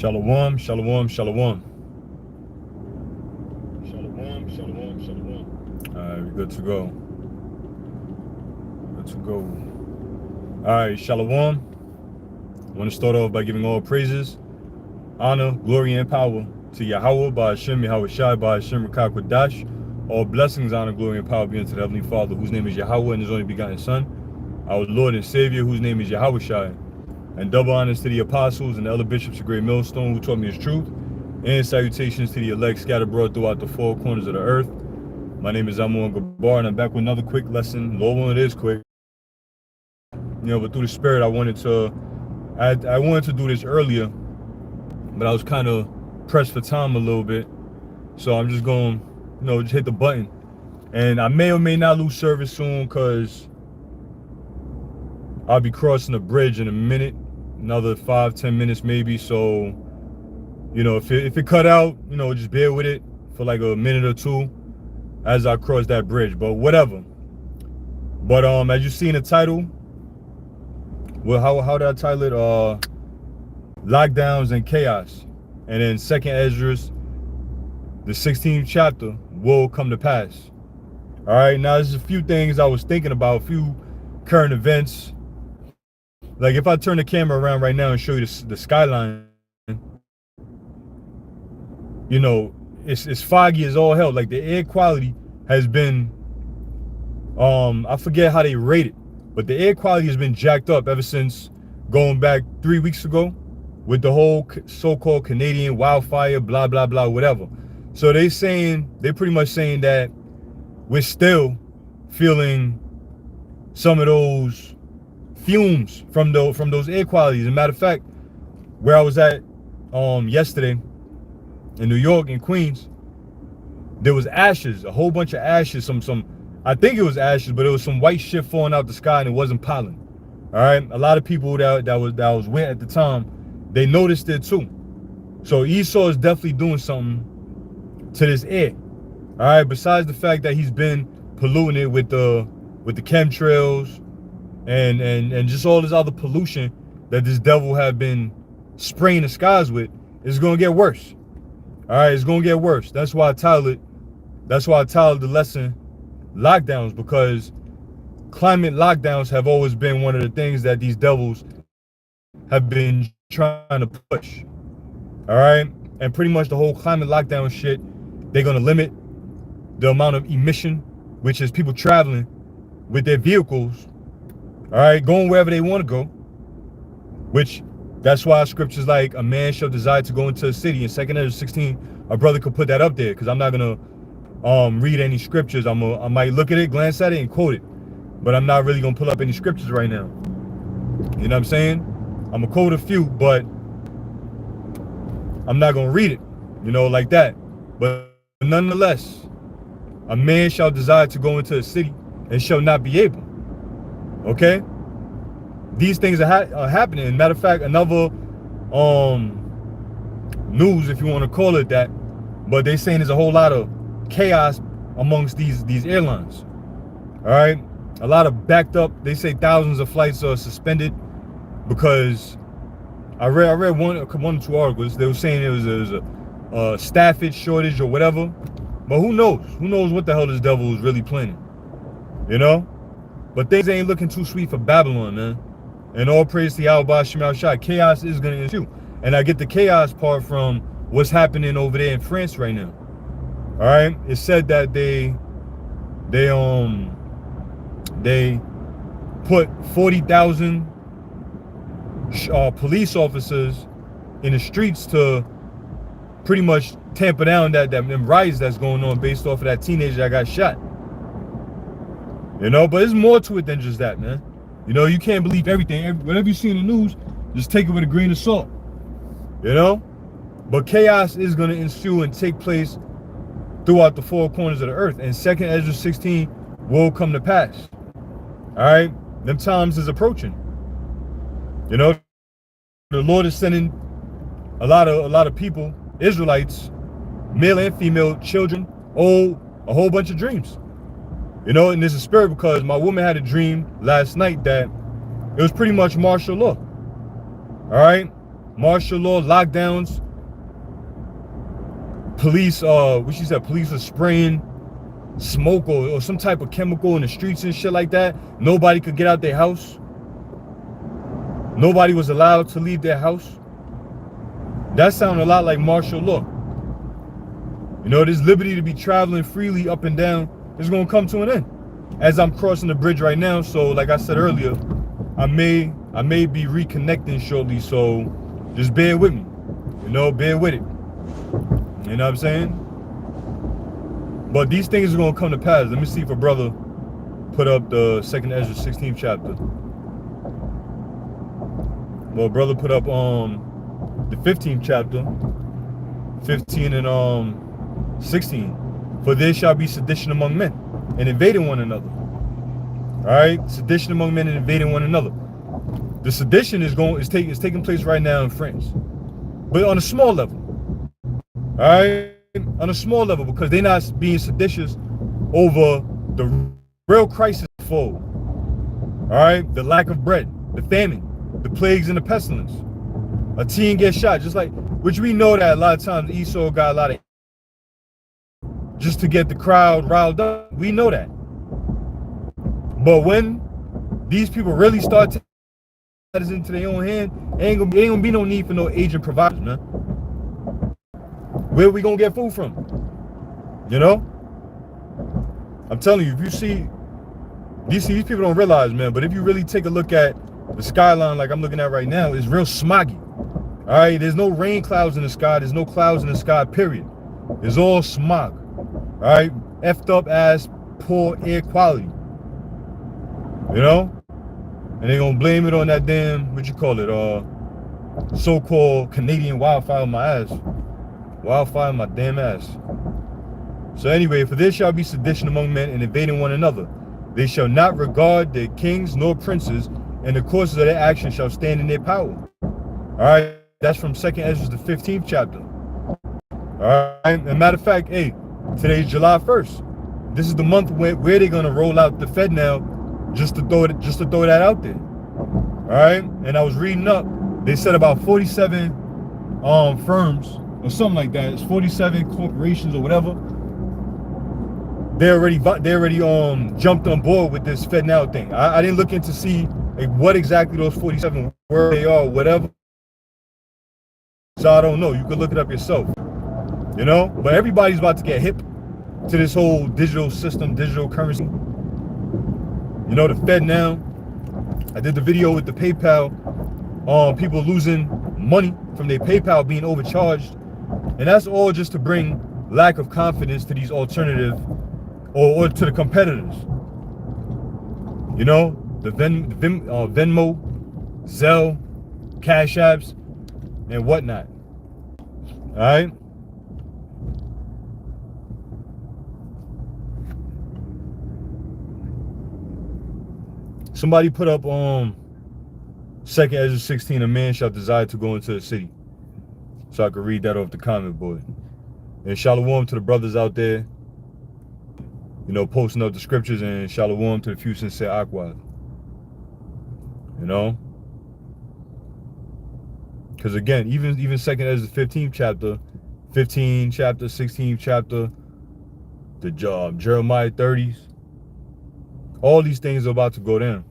Shalom, shalom, shalom. Shalom, shalom, shalom. Alright, we're good to go. Good to go. Alright, shalom. I want to start off by giving all praises, honor, glory, and power to Yahweh, by Hashem, Yahweh Shai, by Hashem, Rakak Dash. All blessings, honor, glory, and power be unto the Heavenly Father, whose name is Yahweh, and his only begotten Son, our Lord and Savior, whose name is Yahweh Shai. And double honors to the apostles and the elder bishops of Great Millstone who taught me his truth. And salutations to the elect scattered abroad throughout the four corners of the earth. My name is Amun Gabar, and I'm back with another quick lesson. Lord willing, it is quick. But through the Spirit, I wanted to do this earlier, but I was kind of pressed for time a little bit. So I'm just going, just hit the button. And I may or may not lose service soon because I'll be crossing the bridge in a minute, another 5-10 minutes maybe. So, if it cut out, just bear with it for like a minute or two as I cross that bridge. But whatever. But as you see in the title, well, how did I title it? Lockdowns and chaos. And then 2nd Esdras, the 16th chapter, will come to pass. All right, now there's a few things I was thinking about, a few current events. Like if I turn the camera around right now and show you the skyline, it's foggy as all hell. Like the air quality has been, I forget how they rate it, but the air quality has been jacked up ever since going back 3 weeks ago with the whole so-called Canadian wildfire, blah, blah, blah, whatever. So they're pretty much saying that we're still feeling some of those fumes from those air qualities. As a matter of fact, where I was at yesterday in New York, in Queens, there was ashes, a whole bunch of ashes, some I think it was ashes, but it was some white shit falling out the sky, and it wasn't pollen. All right, a lot of people that was with at the time, they noticed it too. So Esau is definitely doing something to this air. All right, besides the fact that he's been polluting it with the chemtrails and just all this other pollution that this devil have been spraying the skies with, it's gonna get worse. All right, it's gonna get worse. That's why I titled the lesson lockdowns, because climate lockdowns have always been one of the things that these devils have been trying to push. All right, and pretty much the whole climate lockdown shit, they're gonna limit the amount of emission, which is people traveling with their vehicles, all right, going wherever they want to go, which that's why scriptures like a man shall desire to go into a city in 2nd Esdras 16, a brother could put that up there, because I'm not gonna read any scriptures. I might look at it, glance at it, and quote it, but I'm not really gonna pull up any scriptures right now. You know what I'm saying? I'm gonna quote a few, but I'm not gonna read it, like that. But nonetheless, a man shall desire to go into a city and shall not be able. Okay? These things are happening. Matter of fact, another news, if you want to call it that, but they saying there's a whole lot of chaos amongst these airlines. All right? A lot of backed up. They say thousands of flights are suspended because I read one or two articles. They were saying there was a staffage shortage or whatever. But who knows? Who knows what the hell this devil is really planning? But things ain't looking too sweet for Babylon, man. And all praise to Yahweh Shemel Shai. Chaos is going to ensue. And I get the chaos part from what's happening over there in France right now. All right? It said that they put 40,000 police officers in the streets to pretty much tamper down them riots that's going on based off of that teenager that got shot. But there's more to it than just that, man. You can't believe everything. Whatever you see in the news, just take it with a grain of salt. But chaos is going to ensue and take place throughout the four corners of the earth. And 2nd Esdras 16 will come to pass. All right? Them times is approaching. The Lord is sending a lot of people, Israelites, male and female, children, old, a whole bunch of dreams. And there's a spirit, because my woman had a dream last night that it was pretty much martial law. All right? martial law, lockdowns, police, what she said, police are spraying smoke or some type of chemical in the streets and shit like that. Nobody could get out their house. Nobody was allowed to leave their house. That sounded a lot like martial law. You know, this liberty to be traveling freely up and down is going to come to an end. As I'm crossing the bridge right now, so like I said earlier, I may be reconnecting shortly, so just bear with me. You know, bear with it. You know what I'm saying? But these things are going to come to pass. Let me see if a brother put up the 2nd Esdras 16th chapter. Well, brother put up the 15th chapter, 15 and 16. For there shall be sedition among men, and invading one another. All right, sedition among men and invading one another. The sedition is taking place right now in France, but on a small level. All right, on a small level, because they're not being seditious over the real crisis for. All right, the lack of bread, the famine, the plagues and the pestilence. A teen gets shot, just like, which we know that a lot of times Esau got a lot of, just to get the crowd riled up. We know that. But when these people really start taking matters into their own hand, ain't gonna be no need for no agent providers, man. Where we gonna get food from? You know? I'm telling you, if you see, these people don't realize, man, but if you really take a look at the skyline like I'm looking at right now, it's real smoggy. All right, there's no rain clouds in the sky. There's no clouds in the sky, period. It's all smog. All right, effed up ass, poor air quality. You know? And they gonna blame it on that damn, what you call it, so-called Canadian wildfire in my ass. Wildfire in my damn ass. So anyway, for there shall be sedition among men and invading one another. They shall not regard their kings nor princes, and the courses of their actions shall stand in their power. All right, that's from 2nd Esdras, the 15th chapter. All right, and matter of fact, hey, today's July 1st. This is the month where they're gonna roll out the Fed now, just to throw that out there. All right, and I was reading up. They said about 47 firms or something like that. It's 47 corporations or whatever. They already jumped on board with this Fed now thing. I didn't look into see like what exactly those 47 where they are, whatever. So I don't know. You could look it up yourself. You know, but everybody's about to get hip to this whole digital system, digital currency. You know, the Fed now. I did the video with the PayPal. People losing money from their PayPal being overcharged, and that's all just to bring lack of confidence to these alternative or to the competitors. You know, the Venmo, Zelle, Cash Apps, and whatnot. All right. Somebody put up 2nd Esdras 16, a man shall desire to go into the city. So I could read that off the comment board. And shalom to the brothers out there, you know, posting up the scriptures, and shalom to the few sincere aquas. You know? Because again, even 2nd Esdras 15th chapter, 16th chapter, the Jeremiah 30s, all these things are about to go down.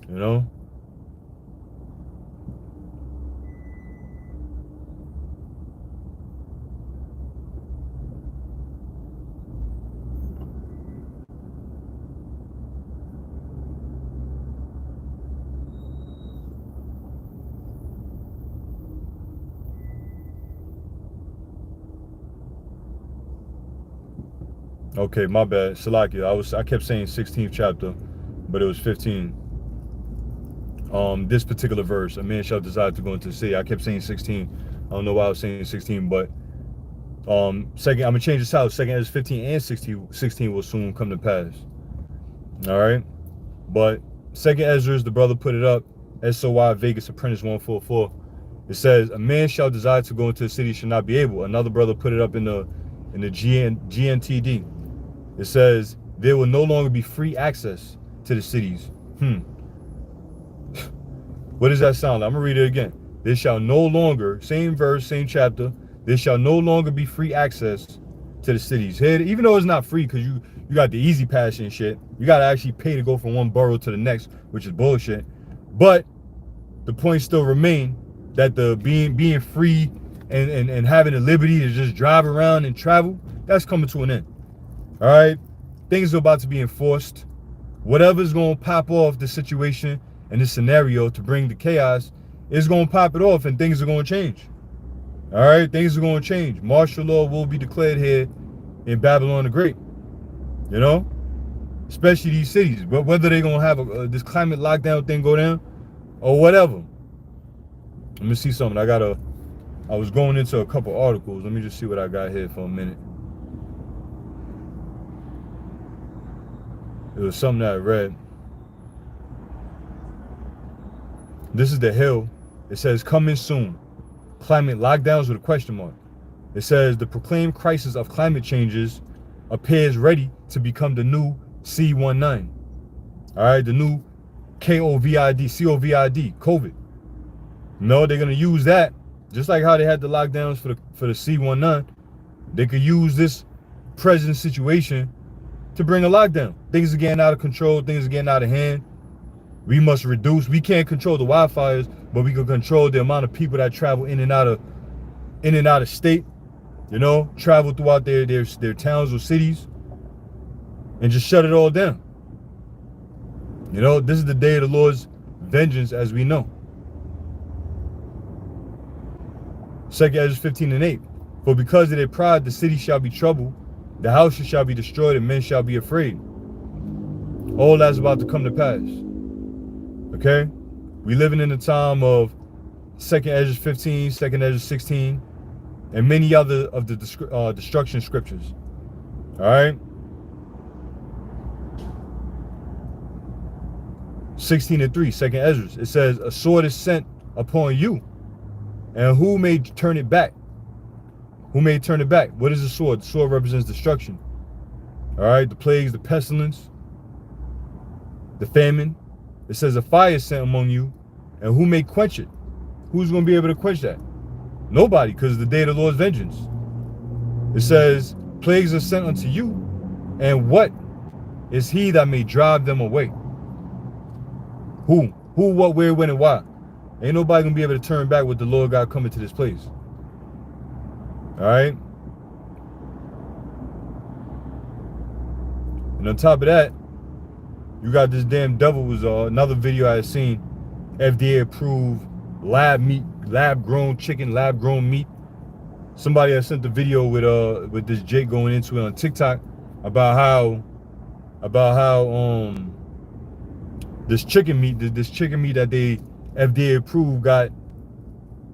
You know? Okay, my bad. Salakia. I kept saying 16th chapter, but it was 15. This particular verse, a man shall desire to go into the city. I kept saying 16. I don't know why I was saying 16, but second, I'm gonna change this out. 2nd Esdras 15 and 16 will soon come to pass. All right, but 2nd Esdras, the brother put it up. SOY Vegas Apprentice 144. It says, a man shall desire to go into the city, shall not be able. Another brother put it up in the GNTD. It says, there will no longer be free access to the cities. What does that sound like? I'm gonna read it again. there shall no longer, same verse, same chapter, there shall no longer be free access to the cities. Here, even though it's not free, because you got the easy pass and shit, you got to actually pay to go from one borough to the next, which is bullshit. But the point still remain that the being free and having the liberty to just drive around and travel, that's coming to an end. All right, things are about to be enforced. Whatever's going to pop off the situation and this scenario to bring the chaos is going to pop it off, and things are going to change. All right, things are going to change. Martial law will be declared here in Babylon the Great. You know, especially these cities. But whether they're going to have this climate lockdown thing go down or whatever. Let me see something. I was going into a couple articles. Let me just see what I got here for a minute. It was something that I read. This is the Hill. It says, coming soon. Climate lockdowns with a question mark. It says, the proclaimed crisis of climate changes appears ready to become the new C19. All right, the new COVID. No, they're going to use that. Just like how they had the lockdowns for the C19. They could use this present situation to bring a lockdown. Things are getting out of control. Things are getting out of hand. We must reduce. We can't control the wildfires, but we can control the amount of people that travel in and out of state. You know, travel throughout their towns or cities, and just shut it all down. You know, this is the day of the Lord's vengeance, as we know. 2 Esdras 15:8. For because of their pride, the city shall be troubled, the houses shall be destroyed, and men shall be afraid. All that's about to come to pass. Okay? We living in a time of 2 Esdras 15, 2 Esdras 16, and many other of the destruction scriptures. All right? 16:3, 2 Esdras. It says, a sword is sent upon you, and who may turn it back? Who may turn it back? What is the sword? The sword represents destruction. All right, the plagues, the pestilence, the famine. It says a fire is sent among you, and who may quench it? Who's going to be able to quench that? Nobody, because the day of the Lord's vengeance. It says, plagues are sent unto you, and what is he that may drive them away? Who, what, where, when, and why? Ain't nobody gonna be able to turn back with the Lord God coming to this place. All right. And on top of that, you got this damn devil. Was another video I had seen. FDA approved lab meat, lab grown chicken, lab grown meat. Somebody had sent the video with this Jake going into it on TikTok about how this chicken meat that they FDA approved got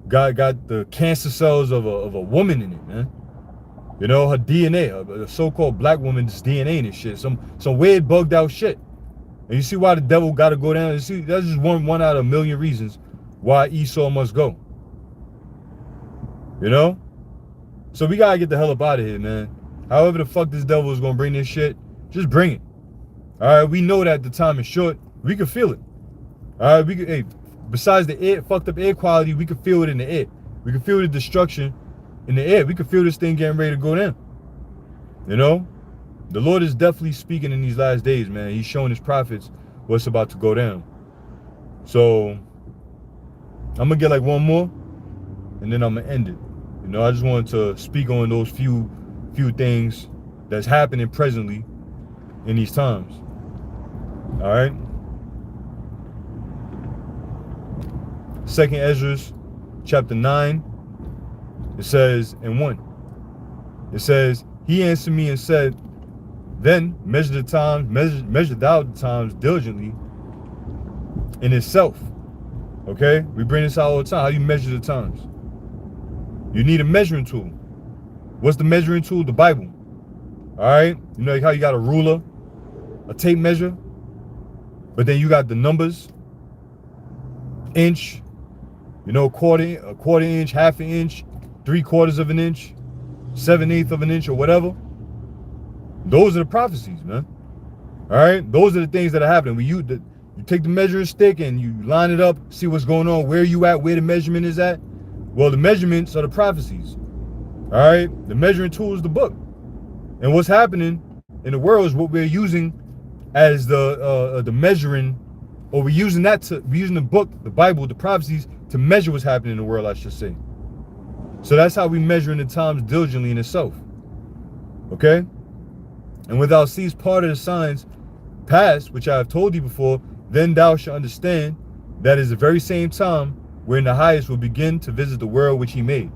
the cancer cells of a woman in it, man. You know, her DNA, a so-called black woman's DNA and shit. Some weird bugged out shit. And you see why the devil got to go down. You see, that's just one out of a million reasons why Esau must go. You know? So we gotta get the hell up out of here, man. However the fuck this devil is gonna bring this shit, just bring it. All right, we know that the time is short. We can feel it. All right, hey, besides the air, fucked up air quality, we can feel it in the air. We can feel the destruction in the air. We can feel this thing getting ready to go down. You know? The Lord is definitely speaking in these last days, man. He's showing his prophets what's about to go down. So, I'm going to get like one more, and then I'm going to end it. You know, I just wanted to speak on those few things that's happening presently in these times. All right? 2 Esdras chapter 9, it says in 1, it says, he answered me and said, then measure the times, measure thou the times diligently in itself. Okay? We bring this out all the time. How do you measure the times? You need a measuring tool. What's the measuring tool? The Bible. All right? You know how you got a ruler, a tape measure, but then you got the numbers, inch, you know, a quarter inch, half an inch, 3/4 of an inch, 7/8 of an inch, or whatever. Those are the prophecies, man. All right? Those are the things that are happening. You take the measuring stick and you line it up, see what's going on, where you at, where the measurement is at. Well, the measurements are the prophecies. All right, the measuring tool is the book, and what's happening in the world is what we're using as the measuring, or we're using the book, the Bible, the prophecies to measure what's happening in the world, I should say. So that's how we measure in the times diligently in itself. Okay, and when thou seest part of the signs past, which I have told thee before, then thou shalt understand that is the very same time wherein the highest will begin to visit the world which he made.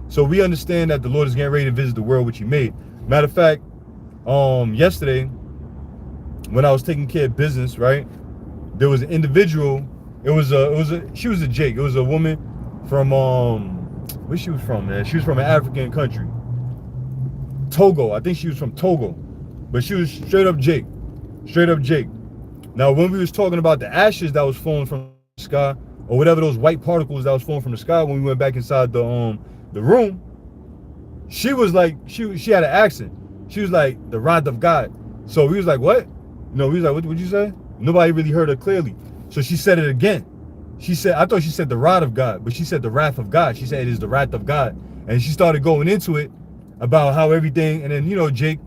So we understand that the Lord is getting ready to visit the world which he made. Matter of fact, yesterday, when I was taking care of business, right, there was an individual. She was a Jake. It was a woman from where she was from, man. She was from an African country, Togo. I think she was from Togo, but she was straight up Jake. Now, when we was talking about the ashes that was falling from the sky, or whatever those white particles that was falling from the sky, when we went back inside the room, she was like, she had an accent. She was like, the wrath of God. So we was like, what? We was like, what'd you say? Nobody really heard her clearly. So she said it again. She said, I thought she said the wrath of God, but she said the wrath of God. She said it is the wrath of God. And she started going into it about how everything, and then, Jake,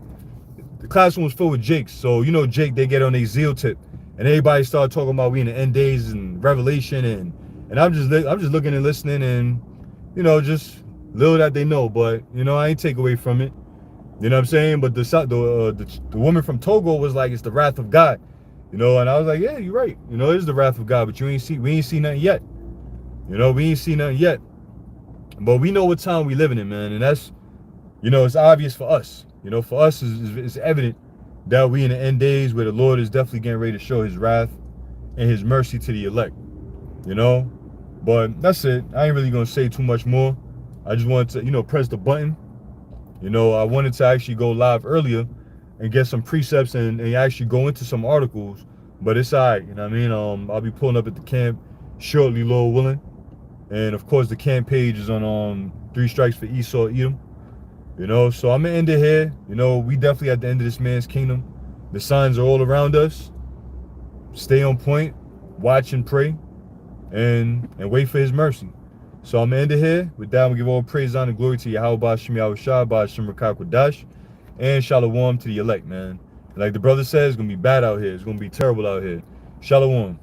the classroom was full with Jakes. So, Jake, they get on a zeal tip. And everybody started talking about we in the end days and Revelation. And I'm just looking and listening and, just little that they know. But, I ain't take away from it. You know what I'm saying? But the woman from Togo was like, it's the wrath of God. And I was like, yeah, you're right. It is the wrath of God, but we ain't seen nothing yet. We ain't seen nothing yet. But we know what time we living in, man. And that's, it's obvious for us. For us, it's evident that we in the end days where the Lord is definitely getting ready to show his wrath and his mercy to the elect. But that's it. I ain't really going to say too much more. I just wanted to, press the button. I wanted to actually go live earlier and get some precepts and actually go into some articles, but it's all right. I'll be pulling up at the camp shortly, Lord willing. And of course, the camp page is on 3 Strikes for Esau, Edom. So I'm gonna end it here. We definitely at the end of this man's kingdom. The signs are all around us. Stay on point, watch and pray, and wait for his mercy. So I'm gonna end it here. With that, I'm gonna give all praise, honor, and glory to Yahweh Ba'Shem Yahushua, Ba'Shem Rakak Wadash, and Shalom to the elect, man. Like the brother says, it's gonna be bad out here. It's gonna be terrible out here. Shalom.